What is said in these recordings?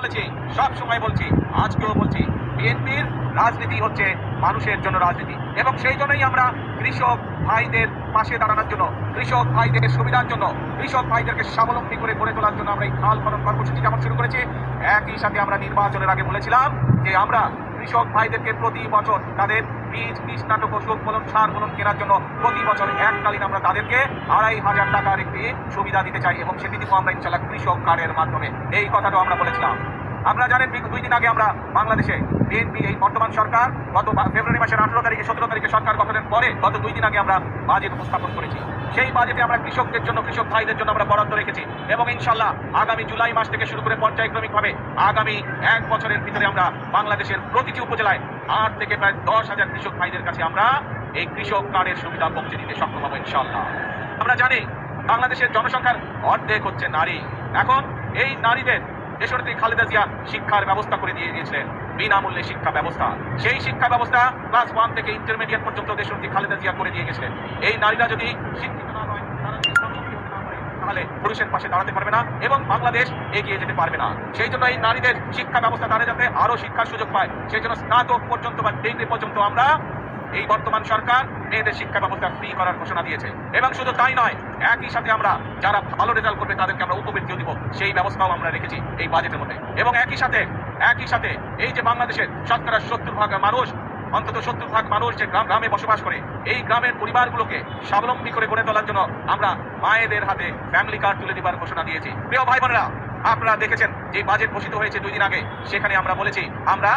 বলেছি, সব সময় বলছি, আজকেও বলছি, বিএনপির রাজনীতি হচ্ছে মানুষের জন্য রাজনীতি, এবং সেই জন্যই আমরা কৃষক ভাইদের পাশে দাঁড়ানোর জন্য, কৃষক ভাইদের সুবিধার জন্য, কৃষক ভাইদেরকে স্বাবলম্বী করে গড়ে তোলার জন্য আমরা এই খাল খনন কর্মসূচি যেমন শুরু করেছি, একই সাথে আমরা নির্বাচনের আগে বলেছিলাম যে আমরা কৃষক ভাইদেরকে প্রতি বছর তাদের বীজ কীটনাশক ওষুধ বলুন, সার বলুন কেনার জন্য প্রতি বছর এককালীন আমরা তাদেরকে 2,500 টাকার একটি সুবিধা দিতে চাই, এবং সেটি দিব আমরা ইনশাআল্লাহ কৃষক কার্ডের মাধ্যমে। এই কথাটাও আমরা বলেছিলাম। আপনারা জানেন 2 দিন আগে আমরা বাংলাদেশে বিএনপি এই বর্তমান সরকার গত ফেব্রুয়ারি মাসের 18 তারিখে 17 তারিখে সরকার গঠনের পরে গত 2 দিন আগে আমরা বাজেট উপস্থাপন করেছি। সেই বাজেটে আমরা কৃষকদের জন্য, কৃষক ভাইদের জন্য আমরা বরাদ্দ রেখেছি, এবং ইনশাআল্লাহ আগামী জুলাই মাস থেকে শুরু করে পর্যায়ক্রমিকভাবে আগামী 1 বছরের ভিতরে আমরা বাংলাদেশের প্রতিটি উপজেলায় 8 থেকে প্রায় 10,000 কৃষক ভাইদের কাছে আমরা এই কৃষক কার্ডের সুবিধা পৌঁছে দিতে সক্ষম হবো ইনশাআল্লাহ। আমরা জানি বাংলাদেশের জনসংখ্যার অর্ধেক হচ্ছে নারী। এখন এই নারীদের দেশনেত্রী খালেদা জিয়া শিক্ষার ব্যবস্থা করে দিয়ে দিয়েছিলেন, বিনামূল্যে শিক্ষা ব্যবস্থা। সেই শিক্ষা ব্যবস্থা ক্লাস 1 থেকে ইন্টারমিডিয়েট পর্যন্ত দেশনেত্রী খালেদা জিয়া করে দিয়ে গেছিলেন। এই নারীরা যদি শিক্ষিত না হয়, তারা যদি স্বাবলম্বী হতে না পারে, তাহলে পুরুষের পাশে দাঁড়াতে পারবে না এবং বাংলাদেশ এগিয়ে যেতে পারবে না। সেই জন্য এই নারীদের শিক্ষা ব্যবস্থা, তারা যাতে আরো শিক্ষার সুযোগ পায়, সেই জন্য স্নাতক পর্যন্ত বা ডিগ্রি পর্যন্ত আমরা এই বর্তমান সরকার মেয়েদের শিক্ষা ব্যবস্থা ফ্রি করার ঘোষণা দিয়েছে। এবং শুধু তাই নয়, একই সাথে আমরা যারা ভালো রেজাল্ট করবে তাদেরকে আমরা উপবৃত্তিও দিব, সেই ব্যবস্থাও আমরা রেখেছি এই বাজেটের মধ্যে। এবং একই সাথে এই যে বাংলাদেশের শতকরা 70% মানুষ, অন্তত 70% মানুষ যে গ্রামে বসবাস করে, এই গ্রামের পরিবারগুলোকে স্বাবলম্বী করে গড়ে তোলার জন্য আমরা মায়েদের হাতে ফ্যামিলি কার্ড তুলে দেওয়ার ঘোষণা দিয়েছি। প্রিয় ভাই বোনেরা, আপনারা দেখেছেন যে বাজেট ঘোষিত হয়েছে 2 দিন আগে, সেখানে আমরা বলেছি আমরা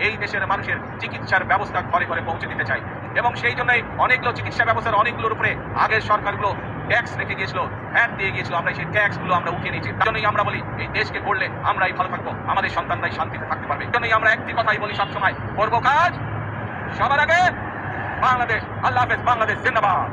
এই দেশের মানুষের চিকিৎসার ব্যবস্থা ঘরে ঘরে পৌঁছে দিতে চাই, এবং সেই জন্যই অনেকগুলো চিকিৎসা ব্যবস্থার অনেকগুলোর উপরে আগের সরকারগুলো ট্যাক্স রেখে গিয়েছিল, ভ্যাট দিয়ে গিয়েছিল, আমরা সেই ট্যাক্সগুলো আমরা উঠিয়ে নিয়েছি। তার জন্যই আমরা বলি এই দেশকে গড়লে আমরাই ভালো থাকবো, আমাদের সন্তানরাই শান্তিতে থাকতে পারবে। এই জন্যই আমরা একটি কথাই বলি সবসময়, করবো কাজ সবার আগে বাংলাদেশ। আল্লাহ হাফেজ, বাংলাদেশ জিন্দাবাদ।